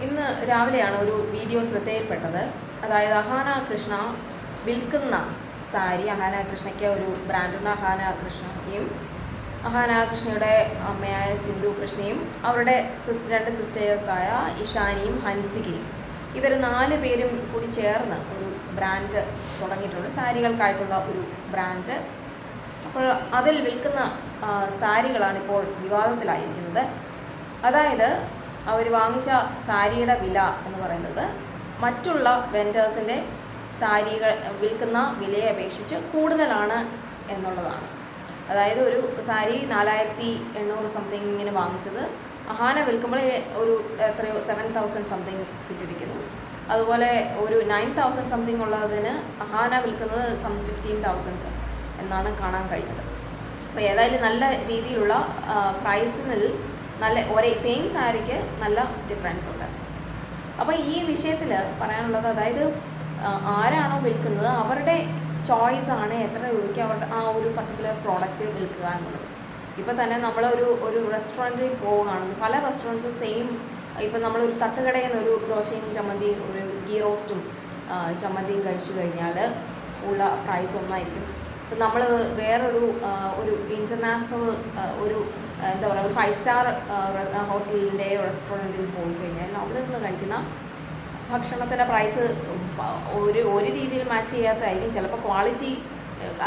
ഇന്ന് രാവിലെയാണ് ഒരു വീഡിയോ ശ്രദ്ധയിൽപ്പെട്ടത്. അതായത് അഹാന കൃഷ്ണ വിൽക്കുന്ന സാരി, അഹാന കൃഷ്ണയ്ക്ക് ഒരു ബ്രാൻഡുള്ള അഹാന കൃഷ്ണയും അഹാന കൃഷ്ണയുടെ അമ്മയായ സിന്ധു കൃഷ്ണയും അവരുടെ രണ്ട് സിസ്റ്റേഴ്സായ ഇഷാനിയും ഹൻസികയും, ഇവർ 4 പേരും കൂടി ചേർന്ന് ഒരു ബ്രാൻഡ് തുടങ്ങിയിട്ടുണ്ട്, സാരികൾക്കായിട്ടുള്ള ഒരു ബ്രാൻഡ്. അപ്പോൾ അതിൽ വിൽക്കുന്ന സാരികളാണിപ്പോൾ വിവാദത്തിലായിരിക്കുന്നത്. അതായത് അവർ വാങ്ങിച്ച സാരിയുടെ വില എന്ന് പറയുന്നത് മറ്റുള്ള വെൻഡേഴ്സിൻ്റെ സാരികൾ വിൽക്കുന്ന വിലയെ അപേക്ഷിച്ച് കൂടുതലാണ് എന്നുള്ളതാണ്. അതായത് ഒരു സാരി 4800 സംതിങ് ഇങ്ങനെ വാങ്ങിച്ചത് അഹാന വിൽക്കുമ്പോൾ ഒരു എത്രയോ 7000 സംതിങ് കിട്ടിയിരിക്കുന്നു. അതുപോലെ ഒരു 9000 സംതിങ് ഉള്ളതിന് അഹാന വിൽക്കുന്നത് 15,000 എന്നാണ് കാണാൻ കഴിഞ്ഞത്. അപ്പോൾ ഏതായാലും നല്ല രീതിയിലുള്ള പ്രൈസിനിൽ നല്ല ഒരേ സെയിം സാരിക്ക് നല്ല ഡിഫറൻസ് ഉണ്ട്. അപ്പോൾ ഈ വിഷയത്തിൽ പറയാനുള്ളത്, അതായത് ആരാണോ വിൽക്കുന്നത് അവരുടെ ചോയ്സാണ് എത്ര രൂപയ്ക്ക് അവരുടെ ആ ഒരു പർട്ടിക്കുലർ പ്രോഡക്റ്റ് വിൽക്കുക എന്നുള്ളത്. ഇപ്പോൾ തന്നെ ഒരു റെസ്റ്റോറൻറ്റിൽ പോവുകയാണെങ്കിൽ പല റെസ്റ്റോറൻറ്റ്സും സെയിം, ഇപ്പോൾ നമ്മളൊരു തട്ടുകടയിൽ നിന്ന് ഒരു ദോശയും ചമ്മന്തിയും ഒരു ഗീ റോസ്റ്റും ചമ്മന്തിയും കഴിച്ചു കഴിഞ്ഞാൽ ഉള്ള പ്രൈസ് ഒന്നായിരിക്കും. ഇപ്പം നമ്മൾ വേറൊരു ഇൻ്റർനാഷണൽ എന്താ പറയുക, ഒരു 5 സ്റ്റാർ ഹോട്ടലിൻ്റെയോ റെസ്റ്റോറൻറ്റിൽ പോയി കഴിഞ്ഞാൽ അവിടെ നിന്ന് കഴിക്കുന്ന ഭക്ഷണത്തിൻ്റെ പ്രൈസ് ഒരു രീതിയിൽ മാച്ച് ചെയ്യാത്തതായിരിക്കും. ചിലപ്പോൾ ക്വാളിറ്റി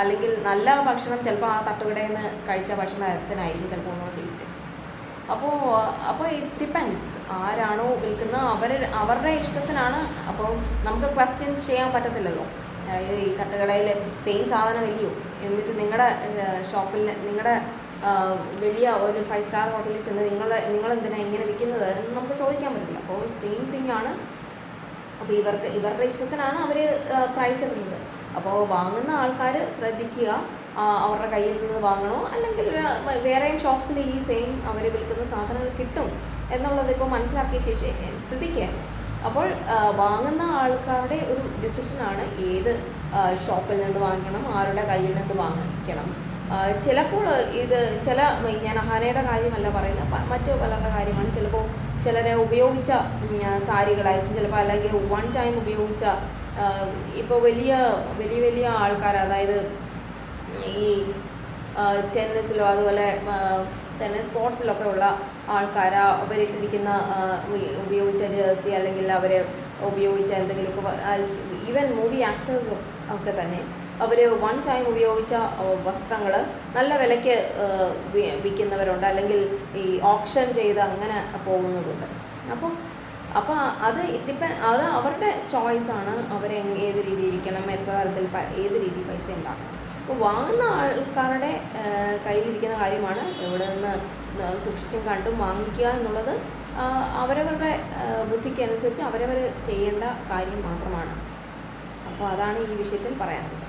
അല്ലെങ്കിൽ നല്ല ഭക്ഷണം ചിലപ്പോൾ ആ തട്ടുകടയിൽ നിന്ന് കഴിച്ച ഭക്ഷണത്തിനായിരിക്കും ചിലപ്പോൾ ഒന്നും ടേസ്റ്റ്. അപ്പോൾ ഇറ്റ് ഡിപ്പെൻസ്, ആരാണോ വിൽക്കുന്നത് അവരുടെ ഇഷ്ടത്തിനാണ്. അപ്പോൾ നമുക്ക് ക്വസ്റ്റ്യൻ ചെയ്യാൻ പറ്റത്തില്ലല്ലോ. അതായത് ഈ തട്ടുകടയിൽ സെയിം സാധനം ഇല്ലയോ, എന്നിട്ട് നിങ്ങളുടെ ഷോപ്പിൽ നിങ്ങളുടെ വലിയ ഒരു 5 സ്റ്റാർ ഹോട്ടലിൽ ചെന്ന് നിങ്ങളെന്തിനാണ് ഇങ്ങനെ വിൽക്കുന്നത് എന്ന് നമുക്ക് ചോദിക്കാൻ പറ്റില്ല. അപ്പോൾ സെയിം തിങ് ആണ്. അപ്പോൾ ഇവരുടെ ഇഷ്ടത്തിനാണ് അവർ പ്രൈസ് ഇടുന്നത്. അപ്പോൾ വാങ്ങുന്ന ആൾക്കാർ ശ്രദ്ധിക്കുക, അവരുടെ കയ്യിൽ നിന്ന് വാങ്ങണോ അല്ലെങ്കിൽ വേറെയും ഷോപ്സിൽ ഈ സെയിം അവർ വിൽക്കുന്ന സാധനങ്ങൾ കിട്ടും എന്നുള്ളത് ഇപ്പോൾ മനസ്സിലാക്കിയ സ്ഥിതിക്ക് അപ്പോൾ വാങ്ങുന്ന ആൾക്കാരുടെ ഒരു ഡിസിഷനാണ് ഏത് ഷോപ്പിൽ നിന്ന് വാങ്ങിക്കണം, ആരുടെ കയ്യിൽ നിന്ന് വാങ്ങിക്കണം. ചിലപ്പോൾ ഞാൻ അഹാനയുടെ കാര്യമല്ല പറയുന്നത്, മറ്റു പലരുടെ കാര്യമാണ്. ചിലപ്പോൾ ചിലരെ ഉപയോഗിച്ച സാരികളായിരിക്കും, ചിലപ്പോൾ അല്ലെങ്കിൽ 1 ടൈം ഉപയോഗിച്ച, ഇപ്പോൾ വലിയ ആൾക്കാർ, അതായത് ഈ ടെന്നീസിലോ അതുപോലെ ടെന്നീസ് സ്പോർട്സിലൊക്കെ ഉള്ള ആൾക്കാർ അവരിട്ടിരിക്കുന്ന ഉപയോഗിച്ച ജേഴ്സി അല്ലെങ്കിൽ അവർ ഉപയോഗിച്ച എന്തെങ്കിലുമൊക്കെ, ഈവൻ മൂവി ആക്ടേഴ്സും ഒക്കെ തന്നെ അവർ 1 ടൈം ഉപയോഗിച്ച വസ്ത്രങ്ങൾ നല്ല വിലയ്ക്ക് വിൽക്കുന്നവരുണ്ട്, അല്ലെങ്കിൽ ഈ ഓപ്ഷൻ ചെയ്ത് അങ്ങനെ പോകുന്നതുണ്ട്. അപ്പോൾ അത് അവരുടെ ചോയ്സാണ്. ഏത് രീതിയിൽ വിൽക്കണം, എത്ര തരത്തിൽ ഏത് രീതിയിൽ പൈസ ഉണ്ടാക്കണം. അപ്പോൾ വാങ്ങുന്ന ആൾക്കാരുടെ കയ്യിലിരിക്കുന്ന കാര്യമാണ് എവിടെ നിന്ന് സൂക്ഷിച്ചും കണ്ടും വാങ്ങിക്കുക എന്നുള്ളത് അവരവരുടെ ബുദ്ധിക്ക് അനുസരിച്ച് അവരവർ ചെയ്യേണ്ട കാര്യം മാത്രമാണ്. അപ്പോൾ അതാണ് ഈ വിഷയത്തിൽ പറയാനുള്ളത്.